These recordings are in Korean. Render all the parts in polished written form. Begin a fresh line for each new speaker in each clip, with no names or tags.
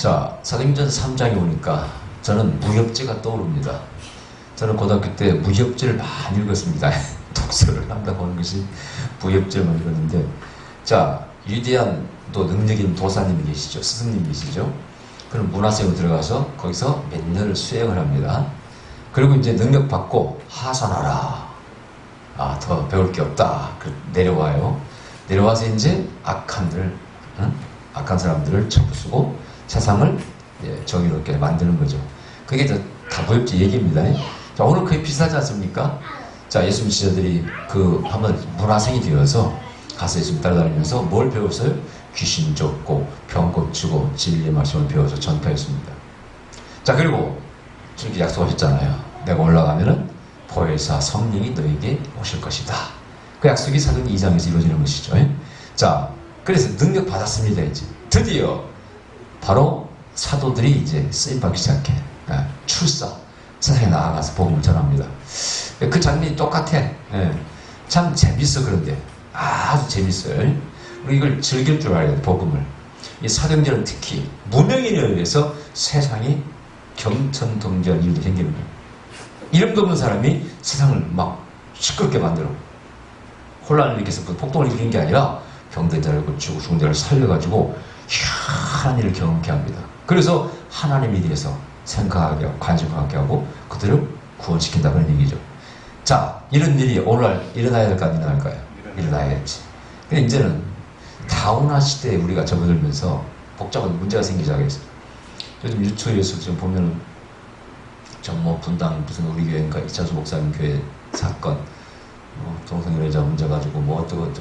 자, 사도행전 3장에 오니까 저는 무협지가 떠오릅니다. 저는 고등학교 때 무협지를 많이 읽었습니다. 독서를 한다고 하는 것이 무협지를 읽었는데, 자, 위대한 또 능력인 도사님이 계시죠. 스승님 계시죠. 그럼 문화생으로 들어가서 거기서 몇 년을 수행을 합니다. 그리고 이제 능력 받고 하산하라. 아, 더 배울 게 없다. 내려와요. 내려와서 이제 악한 사람들을 쳐부수고 세상을 정의롭게 만드는 거죠. 그게 다 무협지 얘기입니다. 자, 오늘 그게 비슷하지 않습니까? 자, 예수님 지자들이 한번 문화생이 되어서 가서 예수님 따라다니면서 뭘 배웠어요? 귀신 쫓고 병 고치고 진리의 말씀을 배워서 전파했습니다. 자, 그리고 저렇게 약속하셨잖아요. 내가 올라가면은 보혜사 성령이 너에게 오실 것이다. 그 약속이 사도행전 2장에서 이루어지는 것이죠. 자, 그래서 능력 받았습니다. 이제 드디어 바로 사도들이 이제 쓰임받기 시작해. 출사 세상에 나아가서 복음을 전합니다. 그 장면이 똑같아. 참 재밌어. 그런데 아주 재밌어요. 우리 이걸 즐길 줄 알아야 돼. 복음을. 이 사도행전은 특히 무명인에 의해서 세상이 경천동지한 일도 생기는 거예요. 이름도 없는 사람이 세상을 막 시끄럽게 만들어. 혼란을 일으켜서 폭동을 일으킨 게 아니라 병든 자를 고치고 죽은 자를 살려가지고 희한한 일을 경험케 합니다. 그래서 하나님에 대해서 생각하게 하고 관심하게 하고 그들을 구원시킨다 그런 얘기죠. 자, 이런 일이 오늘날 일어나야 될까 안 일어날까요? 일어나야겠지. 근데 이제는 다운화 시대에 우리가 접어들면서 복잡한 문제가 생기기 시작했어요. 요즘 유튜브에서 지금 보면은 정모 분당 무슨 우리 교회인가 이찬수 목사님 교회 사건, 동성애자 문제 가지고 뭐 어쩌고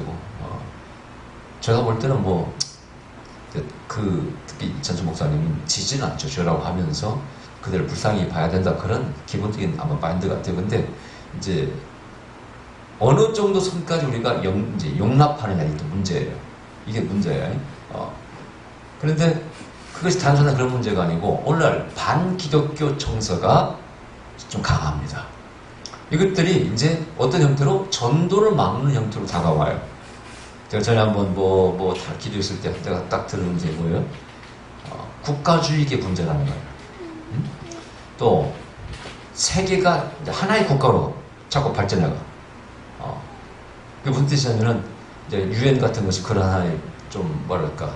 제가 볼 때는 특히 이찬수 목사님은 지지는 않죠. 저라고 하면서 그들을 불쌍히 봐야 된다. 그런 기본적인 아마 마인드 같아요. 근데 이제 어느 정도 선까지 우리가 이제 용납하느냐 이게 또 문제예요. 이게 문제예요. 그런데 그것이 단순한 그런 문제가 아니고 오늘날 반기독교 정서가 좀 강합니다. 이것들이 이제 어떤 형태로 전도를 막는 형태로 다가와요. 제가 전에 한번 다 기도했을 때 내가 딱 들은 게 뭐예요? 국가주의의 문제라는 거예요. 또 세계가 하나의 국가로 자꾸 발전해가. 그게 무슨 뜻이냐면은 이제 유엔 같은 것이 그런 하나의 좀 뭐랄까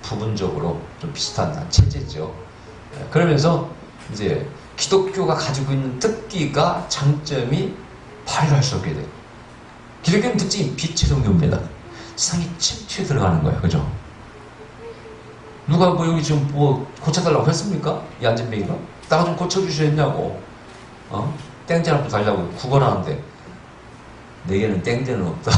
부분적으로 좀 비슷한 체제죠. 그러면서 이제 기독교가 가지고 있는 특기가 장점이 발휘할 수 없게 돼요. 기독교는 특징이 빛의 종교입니다. 세상이 침투에 들어가는 거예요. 그죠? 누가 여기 지금 고쳐달라고 했습니까? 이 안전뱅이가? 나가 좀 고쳐주셔야겠냐고. 땡전 앞으로 달라고 구걸하는데 내게는 땡전은 없다.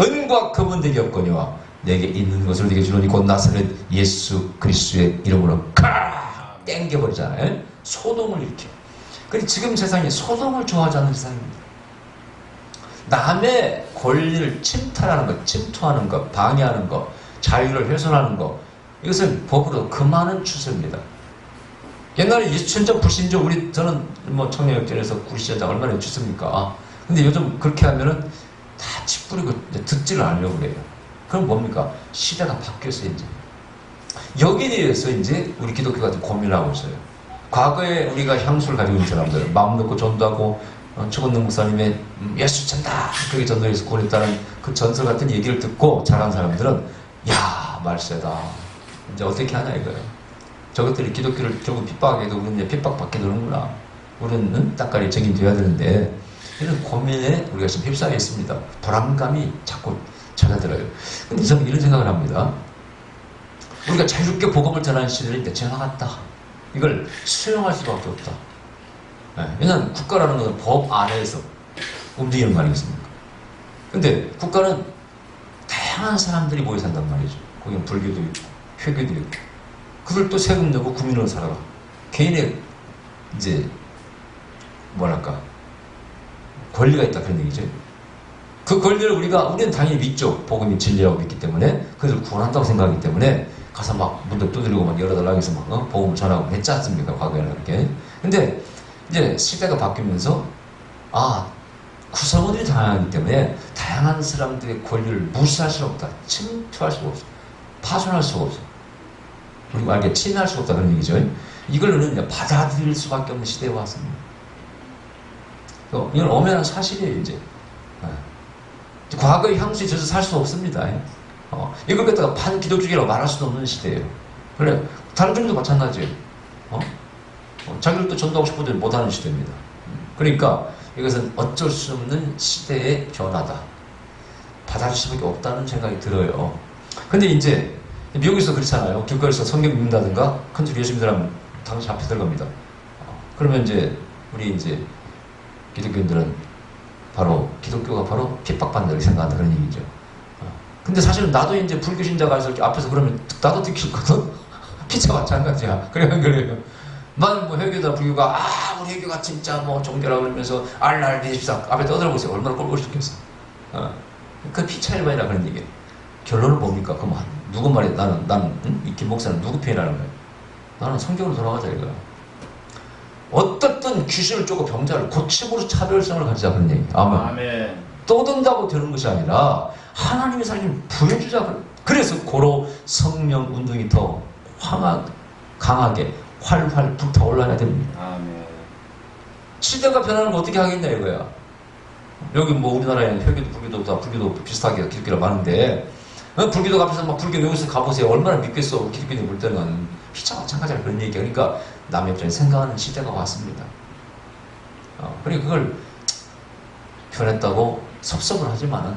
은과 금은 내게 없거니와 내게 있는 것을 내게 주노니 곧 나사렛 예수 그리스도의 이름으로 땡겨버리잖아요. 소동을 일으켜. 그리고 지금 세상이 소동을 좋아하지 않는 세상입니다. 남의 권리를 침탈하는 것, 침투하는 것, 방해하는 것, 자유를 훼손하는 것, 이것을 법으로 금하는 추세입니다. 옛날에 예수천자 불신자 저는 청년역전에서 구리시자 얼마나 해줬습니까? 근데 요즘 그렇게 하면은 다 찌푸리고 듣지를 않으려고 그래요. 그럼 뭡니까? 시대가 바뀌었어요, 이제. 여기에 대해서 이제 우리 기독교가 고민을 하고 있어요. 과거에 우리가 향수를 가지고 있는 사람들, 마음 놓고 전도하고, 최건능 목사님의 예수 찬다! 그렇게 전도해서 구원했다는 그 전설 같은 얘기를 듣고 자란 사람들은, 야, 말세다. 이제 어떻게 하냐 이거예요. 저것들이 기독교를 결국 핍박하게 해도 우리는 핍박받게 되는구나. 우리는 땅까지 정인되어야 되는데, 이런 고민에 우리가 지금 휩싸여 있습니다. 불안감이 자꾸 찾아들어요. 근데 저는 이런 생각을 합니다. 우리가 자유롭게 복음을 전하는 시대를 이제 지나갔다. 이걸 수용할 수밖에 없다. 왜냐하면 국가라는 것은 법 안에서 움직이는 거 아니겠습니까? 근데 국가는 다양한 사람들이 모여 산단 말이죠. 거기는 불교도 있고, 회교도 있고. 그걸 또 세금 내고 국민으로 살아가. 개인의 이제 뭐랄까 권리가 있다 그런 얘기죠. 그 권리를 우리는 당연히 믿죠. 복음이 진리라고 믿기 때문에 그들을 구원한다고 생각하기 때문에 가서 막 문도 두드리고 막 열어달라고 해서 막 복음을 전하고 했지 않습니까? 과거에는 그렇게. 근데 이제 시대가 바뀌면서 구성원들이 다양하기 때문에 다양한 사람들의 권리를 무시할 수 없다. 침투할 수가 없어. 파손할 수가 없어. 그리고 알게 친할 수 없다 그런 얘기죠. 이걸 우리는 받아들일 수밖에 없는 시대에 왔습니다. 이건 엄연한 사실이에요, 이제. 과거의 향수에 젖어 살 수 없습니다. 이걸 갖다가 반기독교라고 말할 수도 없는 시대예요. 그래, 다른 종교도 마찬가지예요. 자기들도 전도하고 싶어도 못하는 시대입니다. 그러니까 이것은 어쩔 수 없는 시대의 변화다. 받아줄 수밖에 없다는 생각이 들어요. 근데 이제 미국에서 그렇잖아요. 길거리에서 성경 읽는다든가 큰 소리 예수 믿으라면 당신 앞에 들어갑니다. 그러면 이제 우리 이제 기독교인들은 기독교가 바로 핍박받는다고 생각한다 그런 얘기죠. 근데 사실은 나도 이제 불교 신자가 이렇게 앞에서 그러면 나도 듣기거든. 피차 마찬가지야. 그래요. 나는 뭐 회교다 불교가 우리 회교가 진짜 뭐 종교라고 그러면서 알날 믿읍시다 앞에 떠들어보세요. 얼마나 꼴보기 싫겠어. 그 피차 일반이라 그런 얘기예요. 결론은 뭡니까? 그럼 누구 말이야? 나는 이 김 목사는 누구 편이라는 거야? 나는 성경으로 돌아가자 이거야. 어떻든 귀신을 쫓고 병자를 고침으로 차별성을 가지자 그런 얘기. 아멘. 떠든다고 되는 것이 아니라 하나님의 살림을 부여주자. 그래서 고로 성령 운동이 더 강하게 활활 불타올라야 됩니다. 아멘. 시대가 변하는 거 어떻게 하겠냐 이거야. 여기 뭐 우리나라에는 회교도 불교도 다 불교도 비슷하게 기독교가 많은데 불교도 앞에서 막 불교 여기서 가보세요. 얼마나 믿겠어. 기독교인이 볼 때는 피차 마찬가지라 그런 얘기야. 그러니까 남의 입장에 생각하는 시대가 왔습니다. 그러니까 그걸 변했다고 섭섭을 하지만은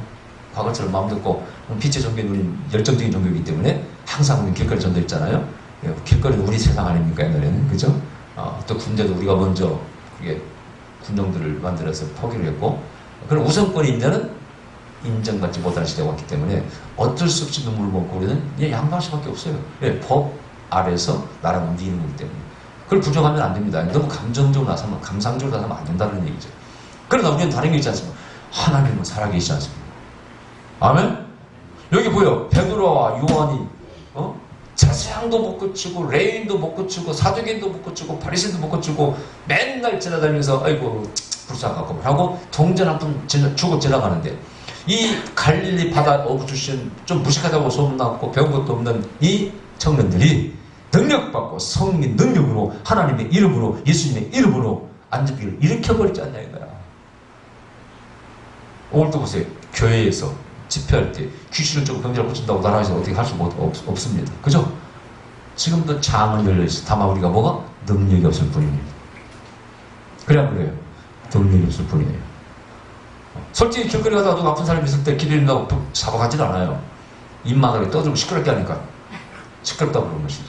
과거처럼 마음 듣고 빛의 종교는 우리 열정적인 종교이기 때문에 항상 우리 길거리 전도했잖아요. 길거리는 우리 세상 아닙니까 옛날에는 그죠? 또 군대도 우리가 먼저 그게 군정들을 만들어서 포기를 했고 그런 우선권이 있냐는 인정받지 못하는 시대가 왔기 때문에 어쩔 수 없이 눈물을 먹고 우리는 양보할 수밖에 없어요. 법 아래서 나라가 움직이는 거기 때문에 그걸 부정하면 안 됩니다. 너무 감정적으로 나서면 감상적으로 나서면 안 된다는 얘기죠. 그러나 우리는 다른 게 있지 않습니까? 하나님은 살아계시지 않습니까? 아멘? 여기 보여. 베드로와 요한이 제사장도 못 고치고 레인도 못 고치고 사두개인도 못 고치고 바리새인도 못 고치고 맨날 지나다니면서 아이고 불쌍하고 하고 동전 한 푼 주고 지나가는데 이 갈릴리 바다 어부 출신 좀 무식하다고 소문났고 배운 것도 없는 이 청년들이 능력받고 성민 능력으로 하나님의 이름으로 예수님의 이름으로 안전비를 일으켜버리지 않냐 이거야. 오늘도 보세요. 교회에서 집회할 때 귀신을 쫓고 병자를 고친다고 나라에서 어떻게 할 수 없습니다. 그죠? 지금도 장은 열려있어. 다만 우리가 뭐가? 능력이 없을 뿐입니다. 그래야 그래요. 능력이 없을 뿐이에요. 솔직히 길거리 가다가 누가 아픈 사람이 있을 때 기도한다고 잡아가지도 않아요. 입만 하게 떠들고 시끄럽게 하니까 시끄럽다고 그런 것이지.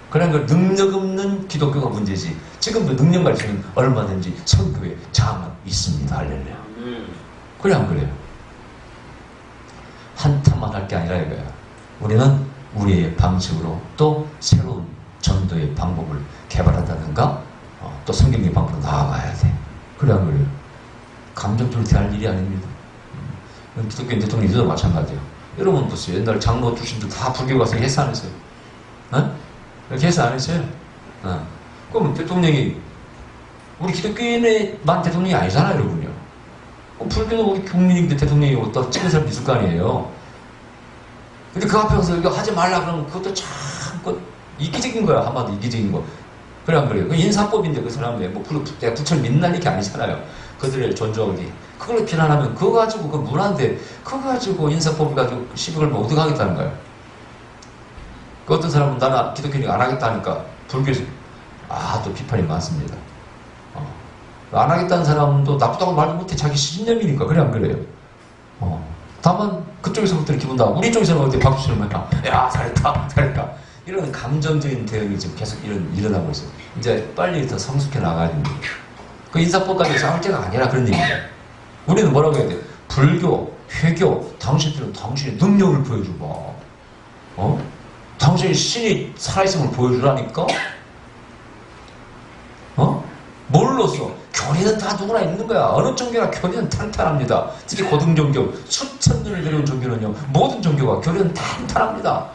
그러니까 능력 없는 기독교가 문제지. 지금도 능력만 있으면 얼마든지 선교에 장은 있습니다. 할렐루야. 그래 안 그래요? 한탄만 할 게 아니라 이거야. 우리는 우리의 방식으로 또 새로운 전도의 방법을 개발한다든가 또 성경의 방법으로 나아가야 돼. 그래 안 그래요? 감정적으로 대할 일이 아닙니다. 기독교인 대통령들도 마찬가지예요. 여러분 보세요. 옛날 장로 출신들 다 불교 가서 해서 안 했어요. 이렇게 해서 안 했어요. 그럼 대통령이 우리 기독교인의만 대통령이 아니잖아요, 여러분요. 불교는 우리 국민인데 대통령이 어디다 찍은 사람도 있을 거 아니에요. 근데 그 앞에서 이거 하지 말라 그러면 그것도 참 이기적인 거야. 한마디 이기적인 거. 그래 안 그래요? 그 인사법인데 그 사람들 뭐 부처를 믿는 게 아니잖아요. 그들을 존중하기. 그걸 비난하면 그거 가지고 그 문화인데 그거 가지고 인사법 가지고 시비 걸면 어떻게 하겠다는 거예요. 그 어떤 사람은 나는 기독교인이 안 하겠다니까 불교에서 또 비판이 많습니다. 안 하겠다는 사람도 나쁘다고 말도 못해. 자기 신념이니까. 그래 안 그래요? 다만 그쪽에서부터 기분 나고 우리 쪽에서는 어떻게 박수 치면 야 잘했다 이런 감정적인 대응이 지금 계속 일어나고 있어요. 이제 빨리 더 성숙해 나가야 됩니다. 그 인사법 가지고 싸울 때가 아니라 그런 얘기예요. 우리는 뭐라고 해야 돼요? 불교, 회교, 당신들은 당신의 능력을 보여주고 당신의 신이 살아있음을 보여주라니까? 뭘로써? 교리는 다 누구나 있는 거야. 어느 종교나 교리는 탄탄합니다. 특히 고등종교, 수천 년을 배운 종교는요. 모든 종교가 교리는 탄탄합니다.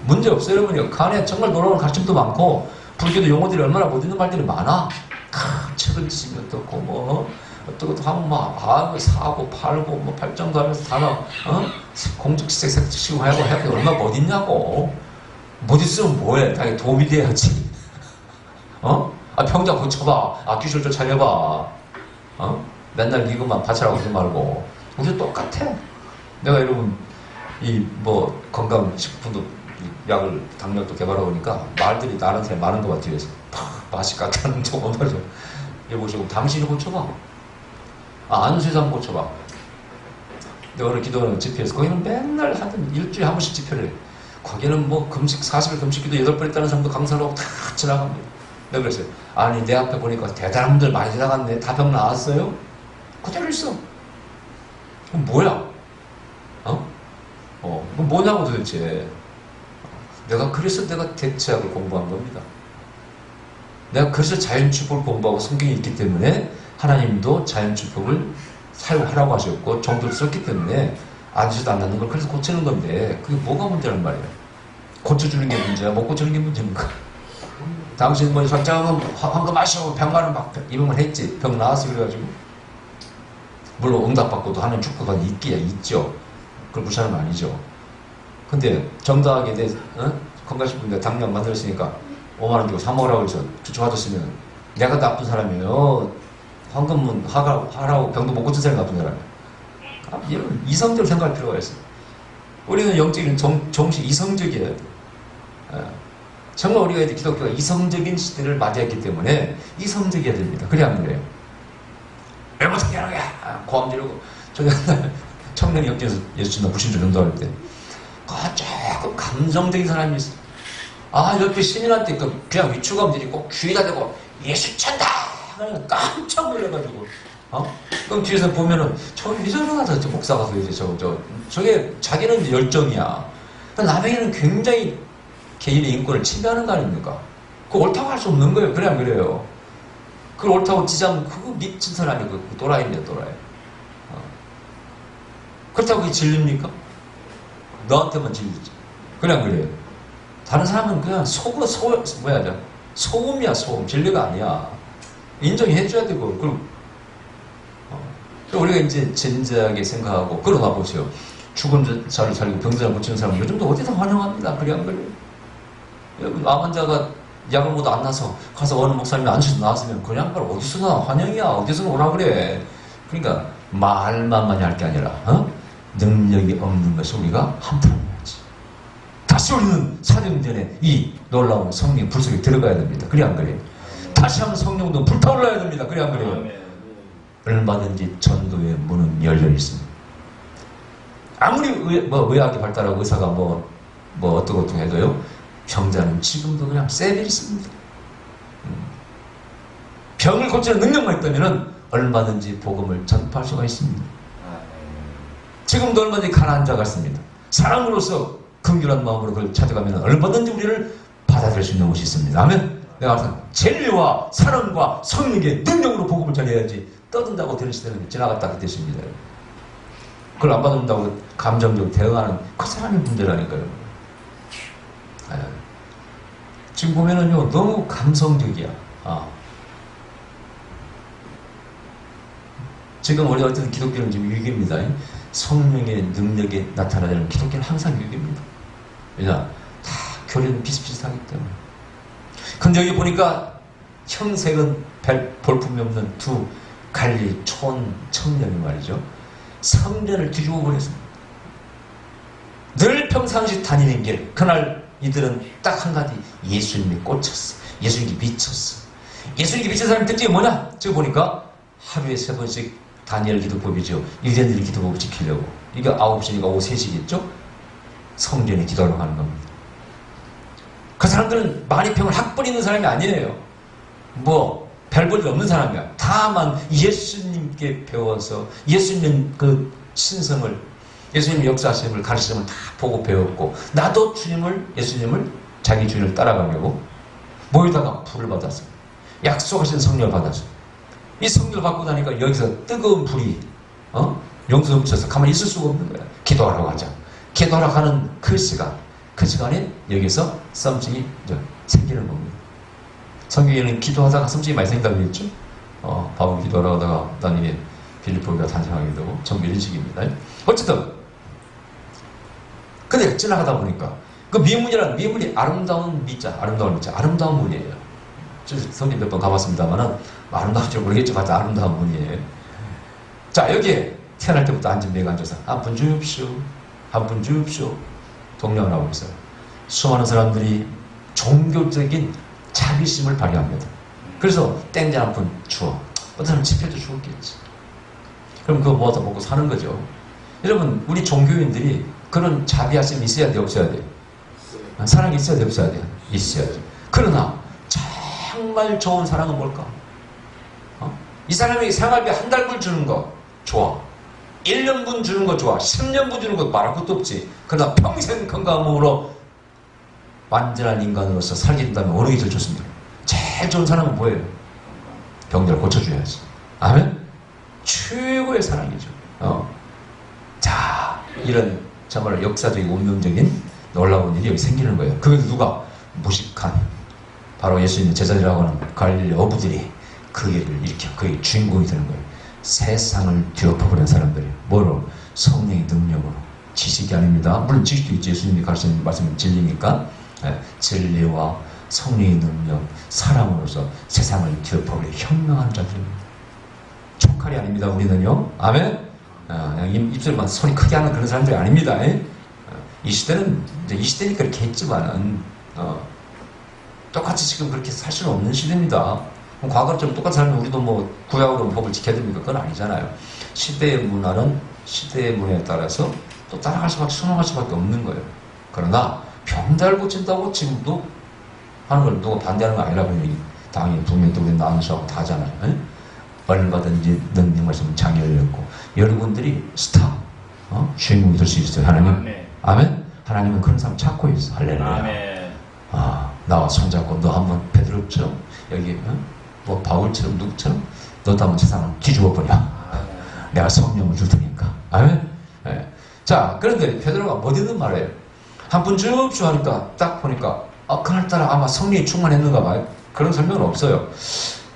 문제 없어요, 여러분요. 그 안에 정말 놀라운 가르침도 많고 불교도 용어들이 얼마나 못 있는 말들이 많아. 책을 치면 어떻고 어떻고 하면 막 사고 팔고 발전도 하면서 단어 공적색 색치고 하고 얼마나 못 있냐고. 못 있으면 뭐해? 당연히 도움이 돼야지. 평장 고쳐봐. 기술 좀 살려봐. 맨날 이것만 바치라고 하지 말고. 우리 똑같아. 내가 여러분, 건강식품도, 약을, 당력도 개발하고 보니까 말들이 나한테 많은 것 같아요. 맛이 같다는 동안 말이죠. 여보시고, 당신이 고쳐봐. 안수에서 한번 고쳐봐. 내가 오늘 기도하는 집회에서, 거기는 맨날 하든 일주일에 한 번씩 집회를 해. 거기는 금식, 40일 금식 기도 8번 했다는 사람도 강사를 하고 다 지나갑니다. 내가 그랬어요. 아니, 내 앞에 보니까 대단한 분들 많이 지나갔네. 다 병 나았어요? 그대로 있어. 그럼 뭐야? 그럼 뭐냐고 도대체. 그래서 내가 대체학을 공부한 겁니다. 내가 그래서 자연축복을 공부하고 성경이 있기 때문에 하나님도 자연축복을 사용하라고 하셨고 정도를 썼기 때문에 안수도 안 낫는 걸 그래서 고치는 건데 그게 뭐가 문제란 말이야. 고쳐주는 게 문제야? 못 고치는 게 문제입니까? 당신 설정은 황금 마시고 병가는 막 입으면 했지. 병 나았어 그래가지고. 물론 응답받고도 하는 축복가 있죠. 그걸 무시하는 건 아니죠. 근데 정당하게 건강식품인데 당뇨 만들었으니까 5만원 주고 사 먹으라고 해서 좋아졌으면 내가 나쁜 사람이에요. 황금은 하라고 병도 못 고친 사람이 나쁜 사람이야. 이런 이성적으로 생각할 필요가 있어요. 우리는 영적인 정식 이성적이에요. 정말 우리가 이제 기독교가 이성적인 시대를 맞이했기 때문에 이성적이어야 됩니다. 그래 안 그래요? 왜 못하게 하는 거야? 고함 지르고 저기 한날 청년 역전에서 예수 친다 불신주 전도할 때 조금 감성적인 사람이 있어. 옆에 신인한테 그냥 위축감들이 꼭 귀에다 대고 예수 찬다! 깜짝 놀라가지고 그럼 뒤에서 보면은 왜 저러나 저 목사 가서 이제 저게 자기는 이제 열정이야. 남에게는 굉장히 개인의 인권을 침해하는 거 아닙니까? 그거 옳다고 할 수 없는 거예요. 그래 안 그래요? 그걸 옳다고 지자면 그거 미친 사람이 그 또라이입니다. 또라이. 그렇다고 그게 진리입니까? 너한테만 진리지. 그래 안 그래요? 다른 사람은 그냥 소음이야 소음. 진리가 아니야. 인정해줘야 되고 그리고 우리가 이제 진지하게 생각하고 그러나 보세요. 죽은 자를 살리고 병자를 고치는 사람 요즘도 어디서 환영합니다. 그래 안 그래요? 암 환자가 약을 못 안 나서 가서 어느 목사님이 안수에서 나왔으면 그 양반 어디서나 환영이야. 어디서나 오라 그래. 그러니까 말만 많이 할 게 아니라 능력이 없는 것이 우리가 한탄해야지. 다시 우리는 사도행전에 이 놀라운 성령 불 속에 들어가야 됩니다. 그래 안 그래요? 다시 한번 성령도 불타올라야 됩니다. 그래 안 그래요? 얼마든지 전도의 문은 열려 있습니다. 아무리 의학이 발달하고 의사가 어떻고 해도요, 병자는 지금도 그냥 세벨 있습니다. 병을 고치는 능력만 있다면 얼마든지 복음을 전파할 수가 있습니다. 지금도 얼마든지 가난한 자가 있습니다. 사랑으로서 긍휼한 마음으로 그걸 찾아가면 얼마든지 우리를 받아들일 수 있는 곳이 있습니다. 아멘. 내가 항상 진리와 사랑과 성령의 능력으로 복음을 전해야지 떠든다고 되는 시대는 지나갔다 그 뜻입니다. 그걸 안 받는다고 감정적으로 대응하는 그 사람의 문제라니까요. 지금 보면은요 너무 감성적이야. 지금 우리 어쨌든 기독교는 지금 위기입니다. 성령의 능력이 나타나는 기독교는 항상 위기입니다. 왜냐? 다 교리는 비슷비슷하기 때문에. 근데 여기 보니까 형색은 볼품이 없는 두 갈리 청년이 말이죠. 성전을 뒤집어 버렸습니다. 늘 평상시 다니는 길. 그날 이들은 딱 한 가지 예수님이 꽂혔어. 예수님이 미쳤어. 예수님이 미친 사람의 특징이 뭐냐? 지금 보니까 하루에 3번씩 다니엘 기도법이죠. 유대인들이 기도법을 지키려고. 이게 9시니까 오후 3시겠죠? 성전에 기도하러 가는 겁니다. 그 사람들은 많이 병을 학 뿌리는 사람이 아니에요. 별 볼 일 없는 사람이야. 다만 예수님께 배워서 예수님 그 신성을, 예수님 역사하심을 가르치심을 다 보고 배웠고, 나도 예수님을 자기 주인을 따라가려고 모이다가 불을 받았어요. 약속하신 성령을 받았어요. 이 성령을 받고 나니까 여기서 뜨거운 불이 용서 넘쳐서 가만히 있을 수가 없는 거야. 기도하러 가자. 기도하러 가는 그 시간에 여기서 썸씽이 생기는 겁니다. 성경에는 기도하다가 썸씽이 많이 생긴다고 했죠. 바울 기도하러 가다가 나중에 빌립보가 탄생하게 되고 전부 이런 식입니다. 어쨌든 근데 지나가다 보니까 그 미문이라는 미문이 아름다운 미자, 아름다운 문이에요. 성님 몇 번 가봤습니다만은 아름다운 줄 모르겠지만 아름다운 문이에요. 자, 여기에 태어날 때부터 앉은 매가 앉아서 한 분 주십시오, 한 분 주십시오 동령을 하고 있어요. 수많은 사람들이 종교적인 자비심을 발휘합니다. 그래서 땡자 한 푼 주어. 어떤 사람은 집회도 죽었겠지. 그럼 그거 모아서 먹고 사는 거죠. 여러분, 우리 종교인들이 그런 자비하심이 있어야 돼, 없어야 돼? 사랑이 있어야 돼, 없어야 돼? 있어야죠. 그러나 정말 좋은 사랑은 뭘까? 이 사람에게 생활비 한 달분 주는 거 좋아. 1년분 주는 거 좋아. 10년분 주는 거 말할 것도 없지. 그러나 평생 건강한 몸으로 완전한 인간으로서 살게 된다면 어느 게 제일 좋습니까? 제일 좋은 사람은 뭐예요? 병자를 고쳐줘야지. 아멘? 최고의 사랑이죠. 자, 이런 정말 역사적이고 운명적인 놀라운 일이 여기 생기는 거예요. 그건 누가? 무식한 바로 예수님의 제자들이라고 하는 갈릴리 어부들이 그 일을 일으켜 그의 주인공이 되는 거예요. 세상을 뒤엎어버린 사람들이 뭐로? 성령의 능력으로. 지식이 아닙니다. 물론 지식도 있지. 예수님이 가르치는 말씀은 진리니까. 진리와 성령의 능력, 사랑으로서 세상을 뒤엎어버린 현명한 자들입니다. 촉칼이 아닙니다. 우리는요. 아멘? 입술만 소리 크게 하는 그런 사람들이 아닙니다. 이 시대는 이제 이 시대니까 그렇게 했지만은 똑같이 지금 그렇게 살 수는 없는 시대입니다. 과거처럼 똑같이 살면 우리도 뭐 구약으로 법을 지켜야 됩니까? 그건 아니잖아요. 시대의 문화는 시대의 문화에 따라서 또 따라갈 수밖에, 순응할 수밖에 없는 거예요. 그러나 병자를 고친다고 지금도 하는 걸 누가 반대하는 거 아니라 보니 당연히 분명히 또 우리 나누셔하고 다 하잖아요. 얼마든지 능력 말씀 장이 열렸고 여러분들이 스타, 주인공이 될 수 있어요. 하나님. 아멘. 아멘. 하나님은 그런 사람 찾고 있어. 할렐루야. 아멘. 나와 손잡고 너 한번 베드로처럼 여기 뭐 바울처럼 누구처럼 너도 한번 세상을 뒤집어 버려. 내가 성령을 줄 테니까. 아멘. 네. 자, 그런데 베드로가 못 있는 말이에요. 한 분 줍쇼 하니까 딱 보니까 그날따라 아마 성령이 충만했는가 봐요. 그런 설명은 없어요.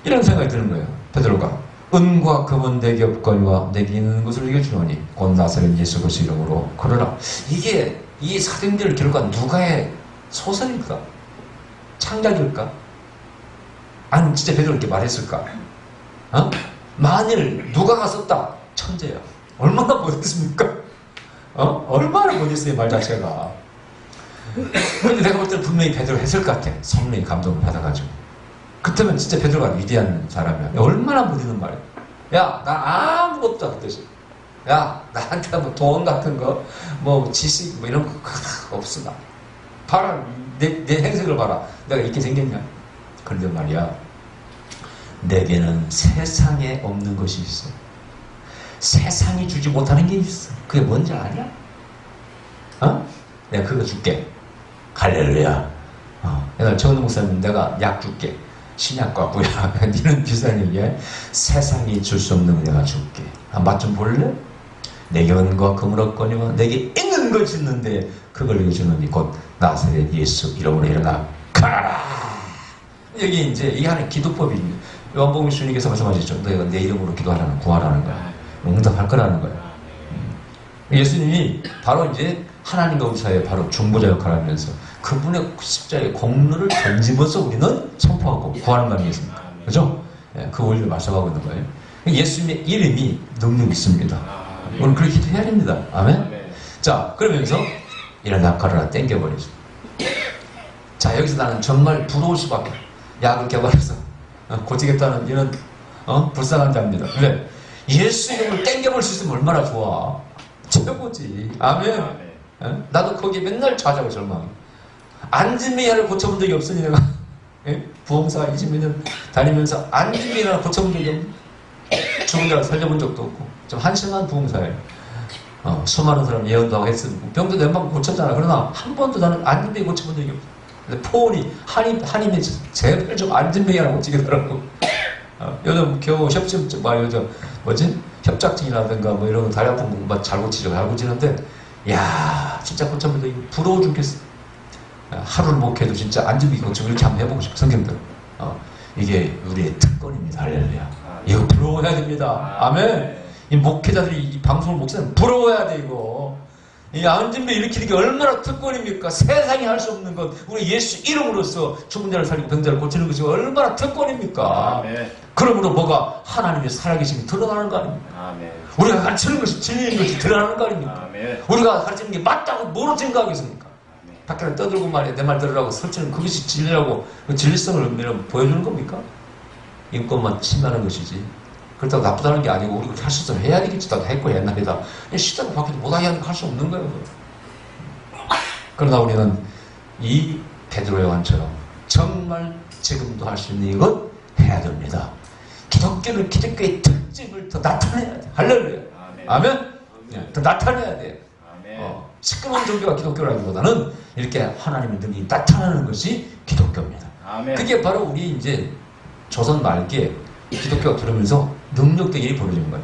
이런 생각이 드는 거예요. 베드로가 은과 금은 내게 없거니와 내게 있는 것을 이겨주노니 곧 나사렛 예수 그리스도 이름으로 걸어라. 이게 이 사도행전을 기록한 누가의 소설일까? 창작일까? 아니 진짜 베드로가 이렇게 말했을까? 만일 누가가 썼다. 천재야. 얼마나 못했습니까? 얼마나 못했어요 말 자체가. 근데 내가 볼 때는 분명히 베드로 했을 것 같아. 성령의 감동을 받아가지고. 그때면 진짜 베드로가 위대한 사람이야. 얼마나 못있는 말이야. 야, 나 아무것도 안 뜻이. 야, 나한테 뭐 돈 같은 거, 뭐 지식, 뭐 이런 거 없어. 나. 봐라, 내 행색을 봐라. 내가 이렇게 생겼냐? 그런데 말이야. 내게는 세상에 없는 것이 있어. 세상이 주지 못하는 게 있어. 그게 뭔지 아냐? 내가 그거 줄게. 할렐루야. 내가 정은호 목사님 내가 약 줄게. 신약과 구약. 니는 비싼 얘기야. 세상이 줄 수 없는 거 내가 줄게. 맛 좀 볼래? 내게 은과 금을 얻거니와 내게 있는 것이 있는데 그걸 내게 주느니 곧 나사렛 예수 이름으로 일어나 가라. 여기 이제 이 하나의 기도법입니다. 요한복음 주님께서 말씀하셨죠. 너희가 내 이름으로 기도하라는 구하라는 거야. 응답할 거라는 거야. 예수님이 바로 이제 하나님과 우리 사이에 바로 중보자 역할을 하면서 그분의 십자가의 공로를 던지면서 우리는 선포하고 구하는 거 아니겠습니까? 그죠? 그 원리를 말씀하고 있는 거예요. 예수님의 이름이 능력이 있습니다. 우리는 그렇게 기도해야 됩니다. 아멘? 자, 그러면서 일어나 가라라 땡겨버리죠. 자, 여기서 나는 정말 부러울 수밖에. 약을 개발해서 고치겠다는 이런 불쌍한 자입니다. 왜? 예수 이름을 땡겨볼 수 있으면 얼마나 좋아. 최고지. 아멘. 나도 거기에 맨날 좌자고 절망해. 안진미야를 고쳐본 적이 없으니 내가 부흥사 20몇 년 다니면서 안진미야를 고쳐본 적이 없고 죽은 자를 살려본 적도 없고 좀 한심한 부흥사예요. 수많은 사람 예언도 하고 했으고 병도 웬만큼 고쳤잖아. 그러나 한 번도 나는 안진미야 고쳐본 적이 없어. 근데 포온이 한임에 제발 좀 안진미야를 고치겠더라고. 요즘 겨우 협착증이라든가 뭐 이런 거 다리 아픈 거 잘 고치죠. 잘 고치는데 야 진짜 고쳐보니까 부러워 죽겠어. 하루를 목해도 진짜 안진미 고치고 이렇게 한번 해보고 싶어. 성경대로. 이게 우리의 특권입니다. 할렐루야. 이거 부러워야 됩니다. 아멘. 이 목회자들이 이 방송을 목사는 부러워야 돼 이거. 이 안진배 일으키는 게 얼마나 특권입니까? 세상이 할 수 없는 것, 우리 예수 이름으로써 죽은 자를 살리고 병자를 고치는 것이 얼마나 특권입니까?
아멘.
그러므로 뭐가 하나님의 살아계심이 드러나는 거 아닙니까?
아멘.
우리가 가르치는 것이 진리인 것이 드러나는 거 아닙니까?
아멘.
우리가 가르치는 게 맞다고 뭐로 생각하겠습니까? 밖에서 떠들고 말이야 내 말 들으라고 설치는 그것이 진리라고 그 진리성을 보여주는 겁니까? 인권만 침해하는 것이지. 그렇다고 나쁘다는 게 아니고 우리가 할 수 있으면 해야 되겠지. 나도 했고 옛날에다. 시대가 바뀌어도 못하게 하는 거 할 수 없는 거예요. 그러나 우리는 이 베드로 요한처럼 정말 지금도 할 수 있는 이것 해야 됩니다. 기독교는 기독교의 특징을 더 나타내야 돼. 할렐루야. 아멘. 더 나타내야 돼. 시끄러운 종교가 기독교라기보다는 이렇게 하나님의 능력이 나타나는 것이 기독교입니다.
아멘.
그게 바로 우리 이제 조선 말기에 기독교가 들어오면서 능력된 일이 벌어진 거예요.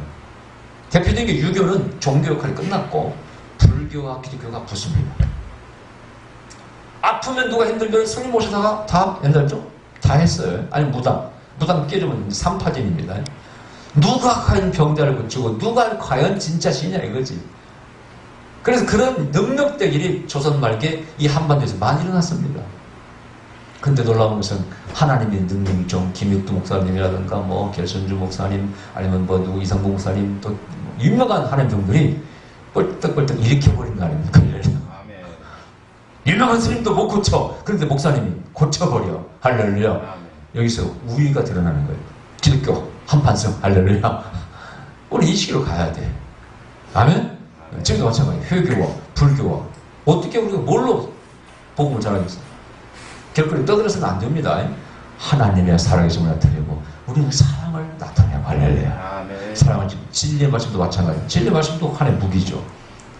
대표적인 게 유교는 종교 역할이 끝났고 불교와 기독교가 붙습니다. 아프면 누가 힘들면 스님 모시다가 다 옛날죠? 다 했어요. 아니 무당 깨주면 삼파진입니다. 누가 과연 병자를 고치고 누가 과연 진짜 신이냐 이거지. 그래서 그런 능력된 일이 조선 말기에 이 한반도에서 많이 일어났습니다. 근데 놀라운 것은 하나님의 능력이 좀 김익두 목사님이라든가 뭐 결선주 목사님 아니면 뭐 누구 이상봉 목사님 또 유명한 하나님 종들이 뻘떡뻘떡 일으켜버린 거 아닙니까?
아멘.
유명한 스님도 못 고쳐. 그런데 목사님이 고쳐버려. 할렐루야.
아멘.
여기서 우위가 드러나는 거예요. 기독교 한판성. 할렐루야. 우리 이 시기로 가야 돼. 아멘? 지금도 마찬가지예요. 회교와 불교와 어떻게 우리가 뭘로 복음을 전하겠어요? 결코 떠들어서는 안 됩니다. 하나님의 살아계심을 나타내고 우리는 사랑을 나타내고 할렐루야.
아멘.
사랑을 진리의 말씀도 마찬가지예요. 진리의 말씀도 하나의 무기죠.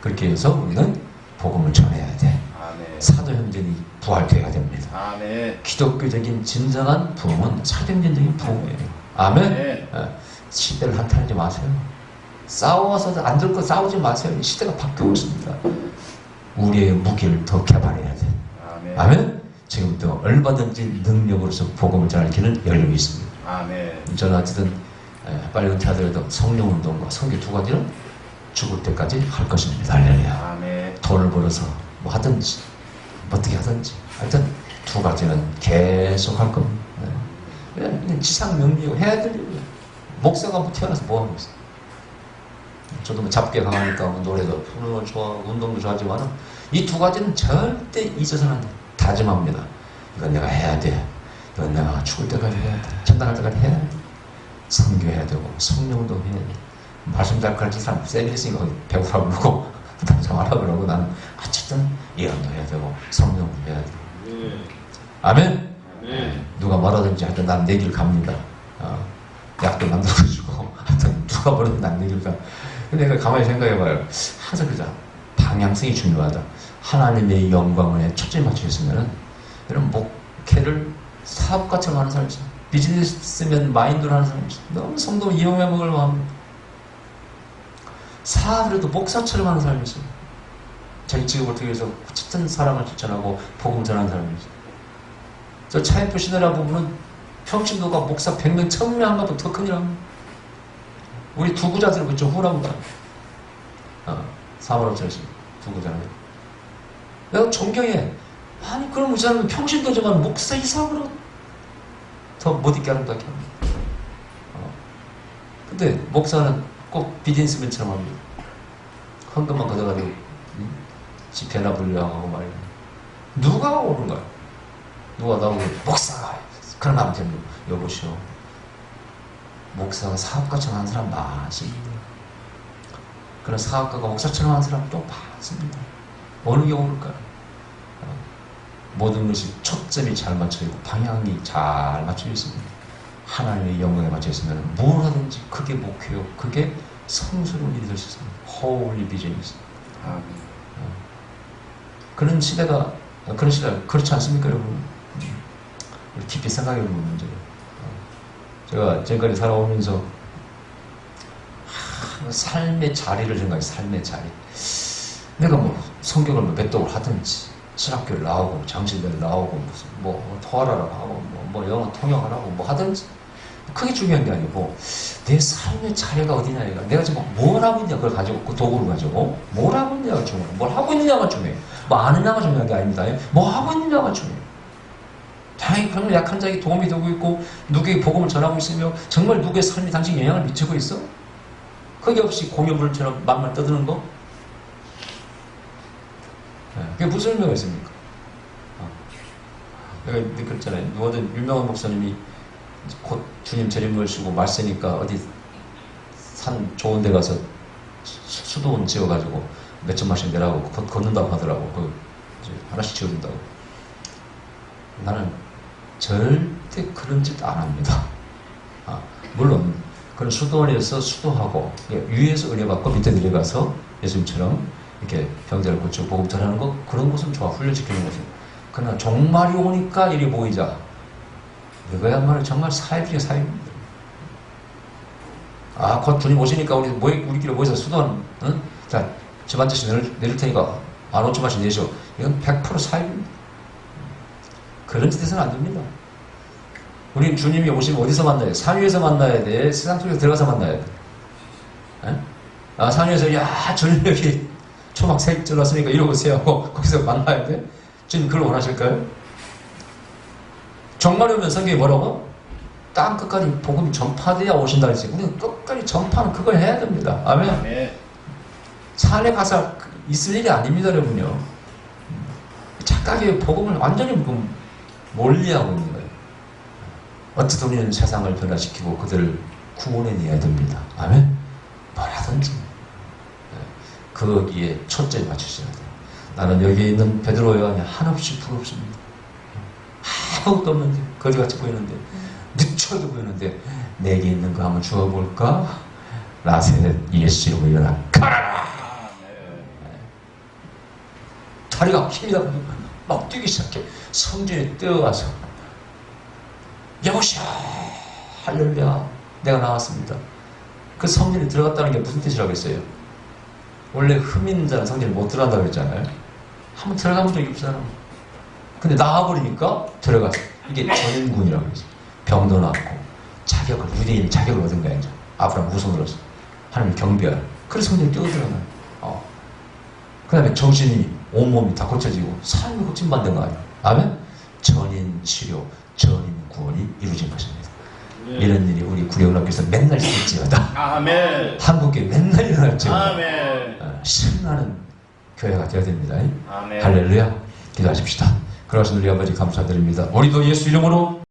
그렇게 해서 우리는 복음을 전해야 돼.
아멘.
사도행전이 부활되어야 됩니다.
아멘.
기독교적인 진정한 부흥은 사도행전적인 부흥이에요. 아멘.
아멘.
시대를 한탄하지 마세요. 싸워서 안 될 거 싸우지 마세요. 시대가 바뀌고 있습니다. 우리의 무기를 더 개발해야 돼.
아멘.
아멘. 지금부터 얼마든지 능력으로서 복음을 전할 길은 열려 있습니다.
아멘.
저는 어쨌든 빨리 은퇴하더라도 성령운동과 성교 두 가지는 죽을 때까지 할 것입니다. 할렐루야.
아멘.
돈을 벌어서 뭐 하든지 어떻게 하든지 하여튼 두 가지는 계속 할 겁니다. 그냥 지상 명리고 해야 될 일이에요. 목사가 뭐 태어나서 뭐 하고 있어요. 저도 뭐 잡기가 강하니까 뭐 노래도 부르는 걸 좋아하고 운동도 좋아하지만 이 두 가지는 절대 잊어서는 안 돼. 다짐합니다. 이건 내가 해야 돼. 이건 내가 죽을 때까지 해야 돼. 천당 갈 때까지 해야 돼. 선교해야 되고 성령도 해야 돼. 말씀 잘 가르치는 사람 세게 있으니까 배우라고 그러고 담상하라고 그러고 나는 어쨌든 예언도 해야 되고 성령도 해야 돼. 아멘? 누가 뭐라든지 하여튼 난 내 길 갑니다. 약도 만들어주고 하여튼 누가 뭐라든 난 내 길 가. 근데 내가 가만히 생각해봐요. 항상 그러자. 방향성이 중요하다. 하나님의 영광에 초점이 맞춰 있으면은 이런 목회를 사업가처럼 하는 사람이 있어요. 비즈니스면 마인드로 하는 사람이 있어요. 너무 성도 이용해 먹을 마음. 사업을 해도 목사처럼 하는 사람이 있어요. 자기 직업을 통해서 어쨌든 사랑을 실천하고 복음 전하는 사람이 있어요. 저 차인표 시내라 부분은 평신도가 목사 100명, 1000명 한 것보다 더 큰 일 합니다. 우리 두구자들은 그쪽 후라보다 4만원짜리 두구자는 내가 존경해. 아니 그럼 그 사람은 평신도지만 목사 이상으로 더 못 있게 하는 것 같게 합니다. 근데 목사는 꼭 비즈니스맨처럼 합니다. 헌금만 걷어가지고 집회나 불려하고 말이야. 누가 오는 거야? 누가 나오고 목사가 그런 거 아무튼 여보시오. 목사가 사업가처럼 하는 사람 많습니다. 그런 사업가가 목사처럼 하는 사람 또 많습니다. 어느 게 오를까요? 모든 것이 초점이 잘 맞춰있고 방향이 잘 맞춰 있습니다. 하나님의 영광에 맞춰 있으면 뭘 하든지 그게 목회요. 그게 성스러운 일이 될 수 있습니다. Holy Vision이 그런 시대가 그렇지 않습니까, 여러분? 우리 깊이 생각해 보는 문제예요. 제가 지금까지 살아오면서 삶의 자리를 생각해. 삶의 자리. 내가 뭐 성경을 몇 독을 하든지 신학교를 나오고 장신대를 나오고 무슨 뭐 토하라라고 하고 뭐 영어 통역하라고 뭐 하든지 그게 중요한 게 아니고 내 삶의 차례가 어디냐 이거. 내가 지금 뭘 하고 있냐 그걸 가지고 그 도구를 가지고 뭘 하고 있냐가 중요해요. 뭘 하고 있느냐가 중요해요. 뭐 아느냐가 중요한 게 아닙니다. 뭐 하고 있느냐가 중요해요. 당연히 그런 약한 자에게 도움이 되고 있고 누구에게 복음을 전하고 있으며 정말 누구의 삶이 당신 영향을 미치고 있어? 그게 없이 공유물처럼 맘만 떠드는 거? 그게 무슨 의미가 있습니까? 내가 그랬잖아요. 누구든 유명한 목사님이 곧 주님 재림을 쓰고 말세니까 어디 산 좋은 데 가서 수도원 지어가지고 몇 천만씩 내라고 걷는다고 하더라고. 그 하나씩 지어준다고. 나는 절대 그런 짓 안 합니다. 물론 그런 수도원에서 수도하고 위에서 은혜 받고 밑에 내려가서 예수님처럼 이렇게 병자를 고치고 복음 전하는 거 그런 것은 좋아. 훈련시키는 것은. 그러나 종말이 오니까 이리 모이자. 이거야말로 정말 사입이에요, 사입입니다. 곧 주님 오시니까 우리끼리 모여서 수도원, 응? 자, 저 반드시 내릴 테니까 15,000원씩 내시오. 이건 100% 사입입니다. 그런 짓 해서는 안 됩니다. 우리 주님이 오시면 어디서 만나요? 산 위에서 만나야 돼? 세상 속에서 들어가서 만나야 돼? 산 위에서, 전력이 초막색 질렀으니까 이러고 오세요 하고 거기서 만나야 돼? 지금 그걸 원하실까요? 정말 오면 성경이 뭐라고? 땅 끝까지 복음이 전파돼야 오신다 그랬어요. 우리는 끝까지 전파는 그걸 해야 됩니다. 아멘.
아멘.
산에 가서 있을 일이 아닙니다, 여러분요. 착각의 복음을 완전히 멀리하고 있는 거예요. 어떻게 우리는 세상을 변화시키고 그들을 구원해내야 됩니다. 아멘. 뭐라든지 거기에 초점을 맞추셔야 돼요. 나는 여기 있는 베드로 요한이 한없이 부럽습니다. 아무것도 없는데 거지같이 보이는데 늦춰도 보이는데 내게 있는 거 한번 주워볼까? 나사렛 예수 이름으로 일어나 가라! 다리가 힘이 나고 막 뛰기 시작해. 성전에 뛰어가서 여보시오 할렐루야 내가 나왔습니다. 그 성전에 들어갔다는 게 무슨 뜻이라고 했어요? 원래 흠 있는 자는 성전에 못 들어간다고 했잖아요. 한번 들어가본 적이 없잖아. 근데 나와버리니까 들어가서 이게 전인군이라고 했어요. 병도 낫고 자격을 유대인 자격을 얻은 거야. 이제 아브라함 후손으로서 하나님 경배하라. 그래서 성전에 뛰어들어가요. 그 다음에 정신이 온몸이 다 고쳐지고 삶이 고침받는 거 아니에요. 아멘? 전인 치료, 전인 구원이 이루어진 것입니다. 이런 일이 우리 구례운학교에서 맨날 있을지어다.
아멘.
한국교회 맨날 일어날지어다.
아멘.
신나는 교회가 되어야 됩니다.
아멘.
할렐루야. 기도하십시다. 그러신 우리 아버지 감사드립니다. 우리도 예수 이름으로